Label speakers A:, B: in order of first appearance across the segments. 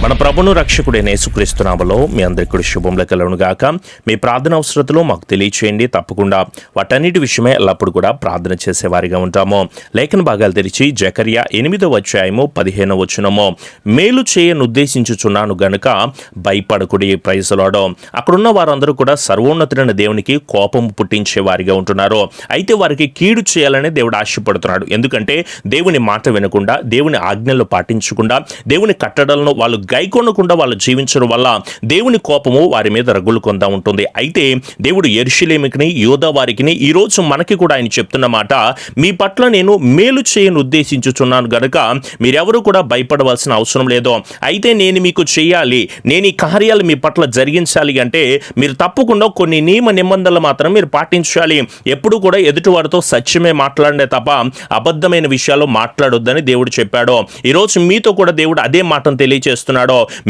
A: మన ప్రభును రక్షకుడైన యేసుక్రీస్తు నామములో మీ అందరికీ శుభములు కలుగును గాక. మీ ప్రార్థన అవసరతలు మాకు తెలియచేయండి. తప్పకుండా వాటన్నిటి విషయమే ఎల్లప్పుడు కూడా ప్రార్థన చేసేవారిగా ఉంటాము. లేఖన భాగాలు తెరిచి జకర్యా 8వ అధ్యాయము 15వ వచనము, మేలు చేయను ఉద్దేశించుచున్నాను గనుక భయపడకుడి. Praise lord. అక్కడున్న వారందరూ కూడా సర్వోన్నతుడైన దేవునికి కోపం పుట్టించే వారిగా ఉంటున్నారు. అయితే వారికి కీడు చేయాలని దేవుడు ఆశపడుతున్నాడు. ఎందుకంటే దేవుని మాట వినకుండా, దేవుని ఆజ్ఞలు పాటించకుండా, దేవుని కట్టడలను వాళ్ళు గైకొనకుండా వాళ్ళు జీవించడం వల్ల దేవుని కోపము వారి మీద రగులుకొందా ఉంటుంది. అయితే దేవుడు యెరూషలేముకిని, యూదా వారికిని, ఈరోజు మనకి కూడా ఆయన చెప్తున్న మాట, మీ పట్ల నేను మేలు చేయను ఉద్దేశించుచున్నాను గనుక మీరెవరూ కూడా భయపడవలసిన అవసరం లేదు. అయితే నేను మీకు చేయాలి, నేను ఈ కార్యాలు మీ పట్ల జరిగించాలి అంటే మీరు తప్పకుండా కొన్ని నియమ నిబంధనలు మాత్రం మీరు పాటించాలి. ఎప్పుడు కూడా ఎదుటివారితో సత్యమే మాట్లాడే తప్ప అబద్ధమైన విషయాలు మాట్లాడొద్దని దేవుడు చెప్పాడు. ఈరోజు మీతో కూడా దేవుడు అదే మాటను తెలియజేస్తున్నాడు.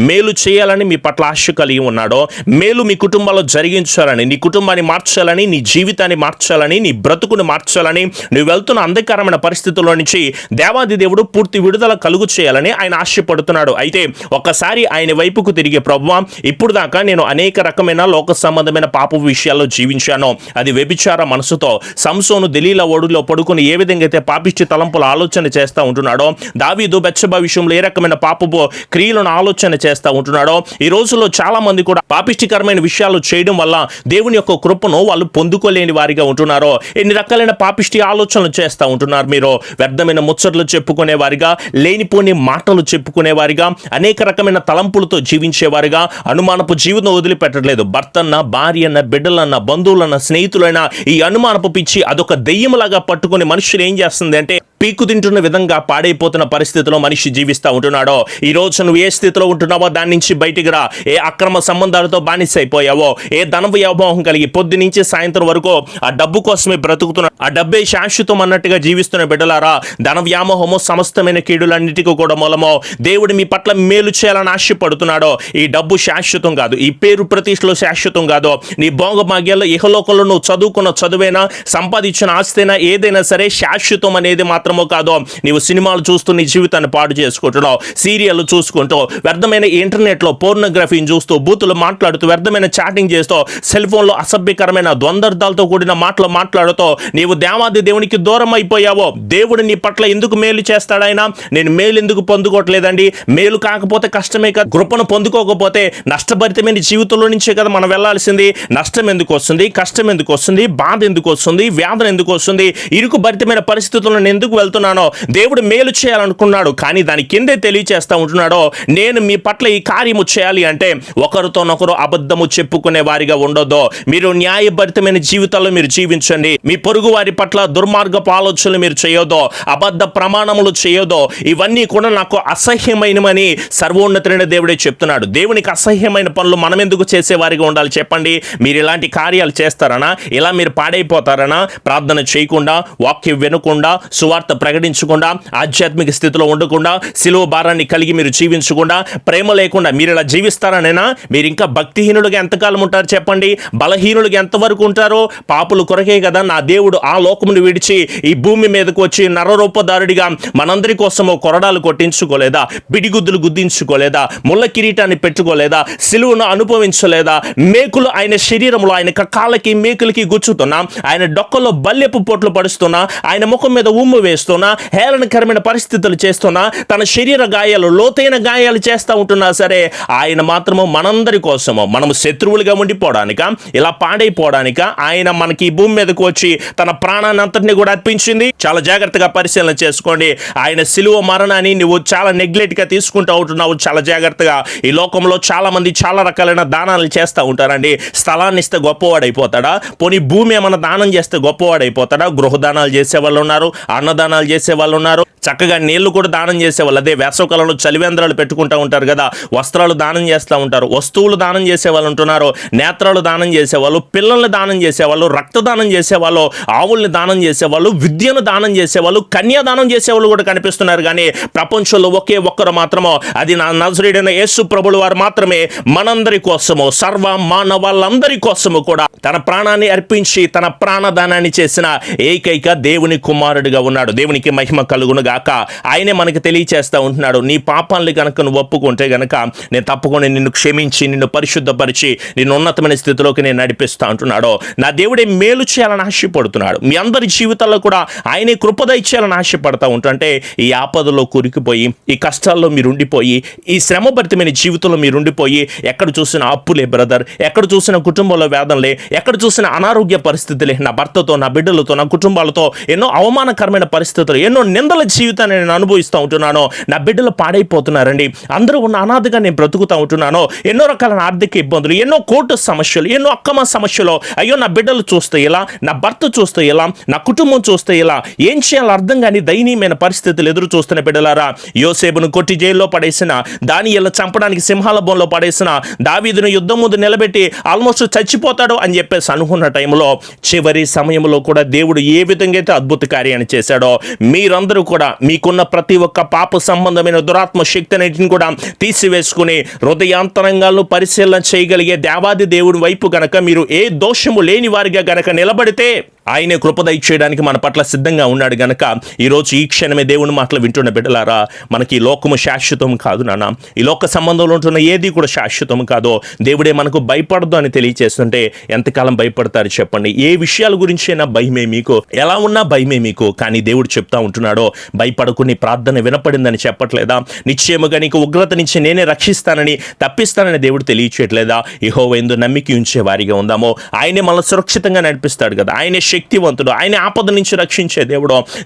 A: మేలు చేయాలని మీ పట్ల ఆశ కలిగి ఉన్నాడో, మేలు మీ కుటుంబాల్లో జరిగించాలని, నీ కుటుంబాన్ని మార్చాలని, నీ జీవితాన్ని మార్చాలని, నీ బ్రతుకుని మార్చాలని, నువ్వు వెళ్తున్న అంధకారమైన పరిస్థితుల్లో నుంచి దేవాది దేవుడు పూర్తి విడుదల కలుగు చేయాలని ఆయన ఆశపడుతున్నాడు. అయితే ఒక్కసారి ఆయన వైపుకు తిరిగే ప్రభువా, ఇప్పుడు దాకా నేను అనేక రకమైన లోక సంబంధమైన పాప విషయాల్లో జీవించాను. అది వ్యభిచార మనసుతో సంసోను దెలీలా ఒడిలో పడుకుని ఏ విధంగా అయితే పాపిష్టి తలంపుల ఆలోచన చేస్తూ ఉంటున్నాడో, దావీదు బెత్షెబా విషయంలో ఏ రకమైన పాపపు క్రియలను ఆలోచన చేస్తూ ఉంటున్నాడో, ఈ రోజుల్లో చాలా మంది కూడా పాపిష్టికరమైన విషయాలు చేయడం వల్ల దేవుని యొక్క కృపను వాళ్ళు పొందుకోలేని వారిగా ఉంటున్నారు. ఎన్ని రకాలైన పాపిష్టి ఆలోచనలు చేస్తూ ఉంటున్నారు. మీరు వ్యర్థమైన ముచ్చట్లు చెప్పుకునే వారిగా, లేనిపోని మాటలు చెప్పుకునే వారిగా, అనేక రకమైన తలంపులతో జీవించేవారిగా, అనుమానపు జీవితం వదిలిపెట్టట్లేదు. భర్తన్న, భార్యన్న, బిడ్డలన్న, బంధువులన్న, స్నేహితులైన ఈ అనుమానపు పిచ్చి అదొక దెయ్యంలాగా పట్టుకుని మనుషులు ఏం చేస్తుంది అంటే పీకు తింటున్న విధంగా పాడైపోతున్న పరిస్థితిలో మనిషి జీవిస్తూ ఉంటున్నాడో, ఈ రోజు నువ్వు ఏ స్థితిలో ఉంటున్నావో దాని నుంచి బయటికి రా. ఏ అక్రమ సంబంధాలతో బానిస అయిపోయావో, ఏ ధన వ్యామోహం కలిగి పొద్దు నుంచి సాయంత్రం వరకు ఆ డబ్బు కోసమే బ్రతుకుతున్నా, ఆ డబ్బే శాశ్వతం అన్నట్టుగా జీవిస్తున్న బిడ్డలారా, ధన వ్యామోహము సమస్తమైన కీడులన్నిటికీ కూడా మూలమో. దేవుడు మీ పట్ల మేలు చేయాలని ఆశపడుతున్నాడో. ఈ డబ్బు శాశ్వతం కాదు, ఈ పేరు ప్రతిష్టలు శాశ్వతం కాదు, నీ భోగభాగ్యాల్లో ఇహలోకంలో నువ్వు చదువుకున్న చదువైనా, సంపాదించిన ఆస్తైనా, ఏదైనా సరే శాశ్వతం అనేది మాత్రమో కాదు. నీవు సినిమాలు చూస్తూ నీ జీవితాన్ని పాడు చేసుకుంటున్నావు, సీరియల్ చూసుకుంటూ, వ్యర్థమైన ఇంటర్నెట్లో పోర్నోగ్రఫీని చూస్తూ, బూతులు మాట్లాడుతూ, వ్యర్థమైన చాటింగ్ చేస్తూ, సెల్ ఫోన్లో అసభ్యకరమైన ద్వంద్వార్థాలతో కూడిన మాటలు మాట్లాడుతూ నీవు దేవాది దేవునికి దూరం అయిపోయావో. దేవుడు నీ పట్ల ఎందుకు మేలు చేస్తాడైనా? నేను మేలు ఎందుకు పొందుకోవట్లేదండి? మేలు కాకపోతే కష్టమే కదా. కృపను పొందుకోకపోతే నష్టభరితమైన జీవితంలో నుంచే కదా మనం వెళ్లాల్సింది. నష్టం ఎందుకు వస్తుంది? కష్టం ఎందుకు వస్తుంది? బాధ ఎందుకు వస్తుంది? వేదన ఎందుకు వస్తుంది? ఇరుకు భరితమైన పరిస్థితుల్లో నేను ఎందుకు వెళ్తున్నానో? దేవుడు మేలు చేయాలనుకున్నాడు, కానీ దాని కిందే తెలియచేస్తా ఉంటున్నాడో, నేను మీ పట్ల ఈ కార్యము చేయాలి అంటే ఒకరితోనొకరు అబద్ధము చెప్పుకునే వారిగా ఉండొద్దు. మీరు న్యాయభరితమైన జీవితాల్లో మీరు జీవించండి. మీ పొరుగు వారి పట్ల దుర్మార్గపు ఆలోచనలు మీరు చేయొద్దు, అబద్ధ ప్రమాణములు చేయొద్దు. ఇవన్నీ కూడా నాకు అసహ్యమైనవని సర్వోన్నతుడైన దేవుడే చెప్తున్నాడు. దేవునికి అసహ్యమైన పనులు మనం ఎందుకు చేసేవారిగా ఉండాలి చెప్పండి? మీరు ఇలాంటి కార్యాలు చేస్తారనా? ఇలా మీరు పాడైపోతారనా? ప్రార్థన చేయకుండా, వాక్యం వినకుండా, సువార్త ప్రకటించకుండా, ఆధ్యాత్మిక స్థితిలో ఉండకుండా, శిలువ భారాన్ని కలిగి మీరు జీవించకుండా, ప్రేమ లేకుండా మీరు ఇలా జీవిస్తారనేనా? మీరు ఇంకా భక్తిహీనులుగా ఎంతకాలం ఉంటారు చెప్పండి? బలహీనులుగా ఎంతవరకు ఉంటారో? పాపుల కొరకే కదా నా దేవుడు ఆ లోకమును విడిచి ఈ భూమి మీదకు వచ్చి నరరూపదారుడిగా మనందరి కోసము కొరడాలు కొట్టించుకోలేదా? బిడిగుద్దులు గుద్దించుకోలేదా? ముళ్ళ కిరీటాన్ని పెట్టుకోలేదా? సిలువను అనుభవించలేదా? మేకులు ఆయన శరీరంలో, ఆయన కాళ్ళకి మేకులకి గుచ్చుతున్నా, ఆయన డొక్కలో బల్లెపు పొట్లు పడుస్తున్నా, ఆయన ముఖం మీద ఉమ్ము వేస్తున్నా, హేళనకరమైన పరిస్థితులు చేస్తున్నా, తన శరీర గాయాలు, లోతైన గాయాలు చేస్తూ ఉంటున్నా సరే, ఆయన మాత్రము మనందరి కోసము, మనము శత్రువులుగా ఉండిపోవడానిక, ఇలా పాడైపోవడానిక ఆయన మనకి ఈ భూమి మీదకు వచ్చి తన ప్రాణాన్ని అంతటిని కూడా అర్పించింది. చాలా జాగ్రత్తగా పరిశీలన చేసుకోండి. ఆయన సిలువ మరణాన్ని నువ్వు చాలా నెగ్లెక్ట్ గా తీసుకుంటూ ఉంటున్నావు. చాలా జాగ్రత్తగా. ఈ లోకంలో చాలా మంది చాలా రకాలైన దానాలు చేస్తూ ఉంటారండి. స్థలాన్ని ఇస్తే గొప్పవాడైపోతాడా? పోనీ భూమి ఏమైనా దానం చేస్తే గొప్పవాడైపోతాడా? గృహదానాలు చేసే వాళ్ళు ఉన్నారు, అన్నదానాలు చేసే వాళ్ళు ఉన్నారు, చక్కగా నీళ్లు కూడా దానం చేసేవాళ్ళు. అదే వేసవకాలంలో చలివేంద్రాలు పెట్టుకుంటూ ఉంటారు కదా, వస్త్రాలు దానం చేస్తూ ఉంటారు, వస్తువులు దానం చేసేవాళ్ళు ఉంటున్నారు, నేత్రాలు దానం చేసేవాళ్ళు, పిల్లల్ని దానం చేసేవాళ్ళు, రక్తదానం చేసేవాళ్ళు, ఆవుల్ని దానం చేసేవాళ్ళు, విద్యను దానం చేసేవాళ్ళు, కన్యాదానం చేసేవాళ్ళు కూడా కనిపిస్తున్నారు. కానీ ప్రపంచంలో ఒకే ఒక్కరు మాత్రమో, అది నా నజరేయుడైన యేసు ప్రభువు వారు మాత్రమే మనందరి కోసము, సర్వ మానవాళ్ళందరి కోసము కూడా తన ప్రాణాన్ని అర్పించి తన ప్రాణదానాన్ని చేసిన ఏకైక దేవుని కుమారుడిగా ఉన్నాడు. దేవునికి మహిమ కలుగునుగా. గాక. ఆయనే మనకి తెలియచేస్తూ ఉంటున్నాడు, నీ పాపాలను కనుక నువ్వు ఒప్పుకుంటే గనక నేను తప్పకుండా నిన్ను క్షమించి నిన్ను పరిశుద్ధపరిచి నిన్ను ఉన్నతమైన స్థితిలోకి నేను నడిపిస్తా అంటున్నాడు. నా దేవుడే మేలు చేయాలని ఆశపడుతున్నాడు. మీ అందరి జీవితాల్లో కూడా ఆయనే కృపద ఇచ్చేయాలని ఆశపడతా ఉంటుంటే ఈ ఆపదలో కూరుకుపోయి, ఈ కష్టాల్లో మీరు ఉండిపోయి, ఈ శ్రమభరితమైన జీవితంలో మీరు ఉండిపోయి, ఎక్కడ చూసిన అప్పులే బ్రదర్, ఎక్కడ చూసిన కుటుంబంలో వేదనలే, ఎక్కడ చూసిన అనారోగ్య పరిస్థితులే, నా భర్తతో, నా బిడ్డలతో, నా కుటుంబాలతో ఎన్నో అవమానకరమైన పరిస్థితులు, ఎన్నో నిందల జీవితాన్ని నేను అనుభవిస్తూ ఉంటున్నాను. నా బిడ్డలు పాడైపోతున్నారండి, అందరూ ఉన్న అనాథగా నేను బ్రతుకుతూ ఉంటున్నాను. ఎన్నో రకాల ఆర్థిక ఇబ్బందులు, ఎన్నో కోర్టు సమస్యలు, ఎన్నో అక్రమ సమస్యలు. అయ్యో నా బిడ్డలు చూస్తే ఇలా, నా భర్త చూస్తే ఇలా, నా కుటుంబం చూస్తే ఇలా, ఏం చేయాలో అర్థం కాని దయనీయమైన పరిస్థితులు ఎదురు చూస్తున్న బిడ్డలారా, యోసేపును కొట్టి జైల్లో పడేసిన, దానియేలును చంపడానికి సింహాల బోన్లో పడేసిన, దావీదును యుద్ధం ముందు నిలబెట్టి ఆల్మోస్ట్ చచ్చిపోతాడు అని చెప్పేసి అనుకున్న టైంలో చివరి సమయంలో కూడా దేవుడు ఏ విధంగా అయితే అద్భుత కార్యాన్ని చేశాడో, మీరందరూ కూడా మీకున్న ప్రతి ఒక్క పాప సంబంధమైన దురాత్మ శక్తి అన్నిటిని కూడా తీసివేసుకుని హృదయాంతరంగాలను పరిశీలన చేయగలిగే దేవాది దేవుడి వైపు గనక మీరు ఏ దోషము లేని వారిగా గనక నిలబడితే ఆయనే కృపద ఇచ్చేయడానికి మన పట్ల సిద్ధంగా ఉన్నాడు గనక ఈరోజు ఈ క్షణమే దేవుని మాటలు వింటున్న బిడ్డలారా, మనకి ఈ లోకము శాశ్వతం కాదు నాన్న, ఈ లోక సంబంధంలో ఉంటున్న ఏది కూడా శాశ్వతం కాదు. దేవుడే మనకు భయపడదు అని తెలియచేస్తుంటే ఎంతకాలం భయపడతారు చెప్పండి? ఏ విషయాల గురించైనా భయమే మీకు, ఎలా ఉన్నా భయమే మీకు. కానీ దేవుడు చెప్తా ఉంటున్నాడో, భయపడకుని ప్రార్థన వినపడిందని చెప్పట్లేదా? నిశ్చయముగా నీకు ఉగ్రత నుంచి నేనే రక్షిస్తానని, తప్పిస్తానని దేవుడు తెలియచేయట్లేదా? యెహోవా యందు నమ్మిక ఉంచే వారిగా ఉందామో ఆయనే మనల్ని సురక్షితంగా నడిపిస్తాడు కదా. ఆయనే శక్తివంతుడు, ఆయన ఆపద నుంచి రక్షించే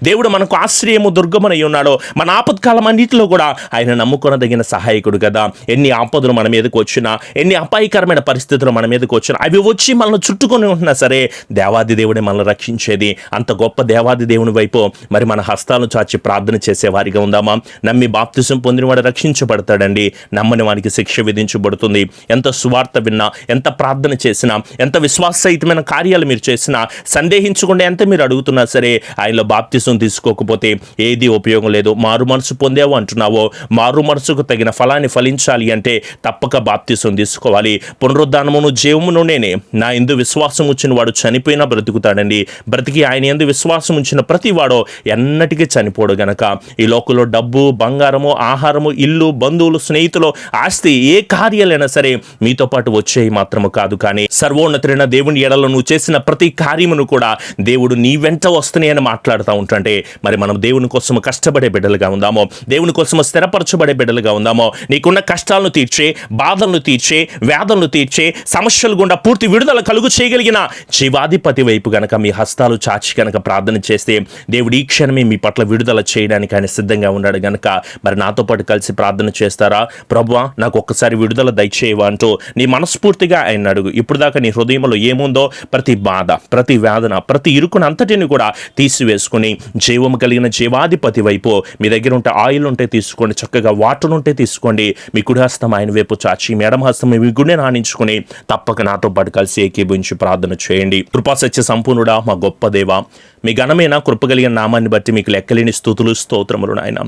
A: దేవుడు మనకు ఆశ్రయము దుర్గమనై ఉన్నాడు. మన ఆపత్కాలం అన్నింటిలో కూడా ఆయన నమ్ముకొనదగిన సహాయకుడు కదా. ఎన్ని ఆపదలు మన మీదకి వచ్చినా, ఎన్ని అపాయకరమైన పరిస్థితులు మన మీదకి వచ్చినా, అవి వచ్చి మనల్ని చుట్టుకొని ఉంటున్నా సరే దేవాది దేవుడే మనల్ని రక్షించేది. అంత గొప్ప దేవాది దేవుని వైపు మరి మన హస్తాలను చాచి ప్రార్థన చేసే వారిగా ఉందామా? నమ్మి బాప్తిసం పొందినవాడు రక్షించబడతాడండి, నమ్మని వానికి శిక్ష విధించబడుతుంది. ఎంత సువార్త విన్నా, ఎంత ప్రార్థన చేసినా, ఎంత విశ్వాసరహితమైన కార్యాలు మీరు చేసినా, సందేహించకుండా ఎంత మీరు అడుగుతున్నా సరే ఆయనలో బాప్తిసం తీసుకోకపోతే ఏది ఉపయోగం లేదు. మారు మనసు పొందావు అంటున్నావో, మారు మనసుకు తగిన ఫలాన్ని ఫలించాలి అంటే తప్పక బాప్తిసం తీసుకోవాలి. పునరుద్ధానమును జీవమును నేనే, నా యందు విశ్వాసం ఉంచిన వాడు చనిపోయినా బ్రతుకుతాడండి. బ్రతికి ఆయన యందు విశ్వాసం ఉంచిన ప్రతి వాడో ఎన్నటికీ చనిపోడు గనక ఈ లోకంలో డబ్బు, బంగారము, ఆహారము, ఇల్లు, బంధువులు, స్నేహితులు, ఆస్తి, ఏ కార్యాలైనా సరే మీతో పాటు వచ్చేవి మాత్రము కాదు. కానీ సర్వోన్నతుడైన దేవుని ఎడల నువ్వు చేసిన ప్రతి కార్యమును కూడా దేవుడు నీ వెంట వస్తున్నాయి అని మాట్లాడుతూ ఉంటుంటే మరి మనం దేవుని కోసం కష్టపడే బిడ్డలుగా ఉందామో, దేవుని కోసం స్థిరపరచబడే బిడ్డలుగా ఉందామో, నీకున్న కష్టాలను తీర్చే, బాధలను తీర్చే, వేదనలు తీర్చే, సమస్యలు గుండా పూర్తి విడుదల కలుగు చేయగలిగిన జీవాధిపతి వైపు గనక మీ హస్తాలు చాచి కనుక ప్రార్థన చేస్తే దేవుడు ఈ క్షణమే మీ పట్ల విడుదల చేయడానికి ఆయన సిద్ధంగా ఉన్నాడు గనక మరి నాతో పాటు కలిసి ప్రార్థన చేస్తారా? ప్రభువా నాకు ఒక్కసారి విడుదల దయచేయవా అంటూ నీ మనస్ఫూర్తిగా ఆయన అడుగు. ఇప్పుడు దాకా నీ హృదయంలో ఏముందో ప్రతి బాధ, ప్రతి వేదన, ప్రతి ఇరుకును అంతటిని కూడా తీసివేసుకుని జీవము కలిగిన జీవాధిపతి వైపు మీ దగ్గర ఉంటే ఆయిల్ ఉంటే తీసుకోండి, చక్కగా వాటర్ ఉంటే తీసుకోండి. మీ కుడి హస్తం ఆయన వైపు చాచి, మీ ఎడమ హస్తం మీ గుండె నానించుకుని తప్పక నాతో పాటు కలిసి ఏకీభవించి ప్రార్థన చేయండి. కృపాసత్య సంపూర్ణుడా మా గొప్ప దేవా, మీ ఘనమైన కృపగలిగిన నామాన్ని బట్టి మీకు లెక్కలేని స్తుతులు, స్తోత్రములు నాయన.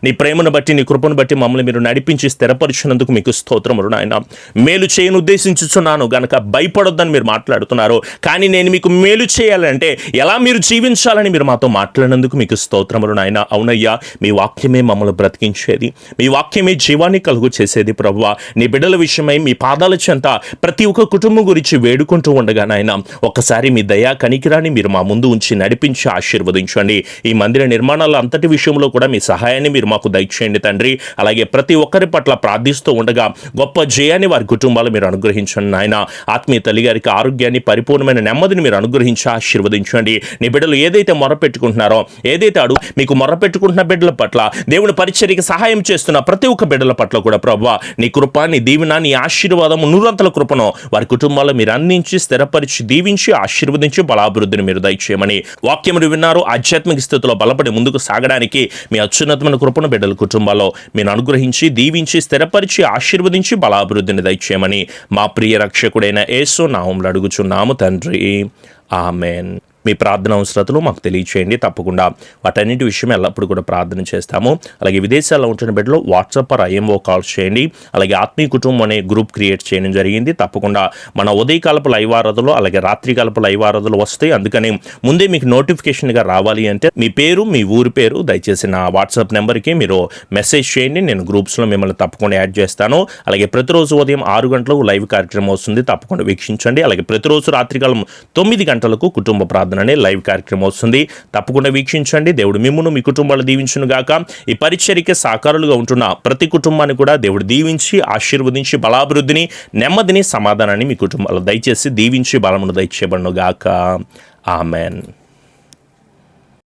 A: నీ ప్రేమను బట్టి, నీ కృపను బట్టి మమ్మల్ని మీరు నడిపించి స్థిరపరిచినందుకు మీకు స్తోత్రములు నాయన. మేలు చేయను ఉద్దేశించుచున్నాను గనక భయపడొద్దని మీరు మాట్లాడుతున్నారు. కానీ నేను మీకు మేలు చేయాలంటే ఎలా మీరు జీవించాలని మీరు మాతో మాట్లాడినందుకు మీకు స్తోత్రములు నాయన. అవునయ్యా, మీ వాక్యమే మమ్మల్ని బ్రతికించేది, మీ వాక్యమే జీవాన్ని కలుగు చేసేది. ప్రభువా నీ బిడ్డల విషయమై మీ పాదాల చెంత ప్రతి ఒక్క కుటుంబం గురించి వేడుకుంటూ ఉండగా నాయన ఒక్కసారి మీ దయా కనికిరాన్ని మీరు మా ముందు ఉంచి నడిపించి ఆశీర్వదించండి. ఈ మందిర నిర్మాణాల అంతటి విషయంలో కూడా మీ సహాయాన్ని మీరు మాకు దయచేయండి తండ్రి. అలాగే ప్రతి ఒక్కరి పట్ల ప్రార్థిస్తూ ఉండగా గొప్ప జయాన్ని వారి కుటుంబాలు మీరు అనుగ్రహించండి నాయన. ఆత్మీయ తల్లి గారికి ఆరోగ్యాన్ని, పరిపూర్ణమైన నెమ్మదిని మీరు అనుగ్రహించి ఆశీర్వదించండి. నీ బిడ్డలు ఏదైతే మొరపెట్టుకుంటున్నారో, ఏదైతే మీకు మొరపెట్టుకుంటున్న బిడ్డల పట్ల, దేవుని పరిచర్యకి సహాయం చేస్తున్న ప్రతి ఒక్క బిడ్డల పట్ల కూడా ప్రభువా నీ కృప, నీ దీవెన, నీ ఆశీర్వాదము, నూరంతల కృపను వారి కుటుంబాల్లో మీరు అందించి స్థిరపరిచి దీవించి ఆశీర్వదించి బలాభివృద్ధిని మీరు దయచేయమని వాక్యములు విన్నారు. ఆధ్యాత్మిక స్థితిలో బలపడి ముందుకు సాగడానికి మీ అత్యున్నతమైన కృపను బిడ్డల కుటుంబాల్లో మీరు అనుగ్రహించి దీవించి స్థిరపరిచి ఆశీర్వదించి బలాభివృద్ధిని దయచేయమని మా ప్రియ రక్షకుడైన యేసు నామములో అడుగుచున్నాము తండ్రి. ఆమెన్. మీ ప్రార్థన అవసరతలు మాకు తెలియచేయండి. తప్పకుండా వాటన్నిటి విషయం ఎల్లప్పుడూ కూడా ప్రార్థన చేస్తాము. అలాగే విదేశాల్లో ఉంటున్న బిడ్డలు వాట్సాప్ IMO కాల్స్ చేయండి. అలాగే ఆత్మీయ కుటుంబం అనే గ్రూప్ క్రియేట్ చేయడం జరిగింది. తప్పకుండా మన ఉదయకాలపు లైవ్ ఆరాధనలు అలాగే రాత్రికాలపు లైవ్ ఆరాధనలు వస్తాయి. అందుకని ముందే మీకు నోటిఫికేషన్గా రావాలి అంటే మీ పేరు, మీ ఊరి పేరు దయచేసి నా వాట్సాప్ నెంబర్కి మీరు మెసేజ్ చేయండి. నేను గ్రూప్స్లో మిమ్మల్ని తప్పకుండా యాడ్ చేస్తాను. అలాగే ప్రతిరోజు ఉదయం 6 గంటలకు లైవ్ కార్యక్రమం వస్తుంది. తప్పకుండా వీక్షించండి. అలాగే ప్రతిరోజు రాత్రికాలం 9 గంటలకు కుటుంబ ప్రార్థన అనే లైవ్ కార్యక్రమం వస్తుంది. తప్పకుండా వీక్షించండి. దేవుడు మిమ్మును మీ కుటుంబాలు దీవించును గాక. ఈ పరిచర్యకి సాకారులుగా ఉంటున్న ప్రతి కుటుంబాన్ని కూడా దేవుడు దీవించి ఆశీర్వదించి బలాభివృద్ధిని, నెమ్మదిని, సమాధానాన్ని మీ కుటుంబాలు దయచేసి దీవించి బలమును దయచేయబడును గాక. ఆమెన్.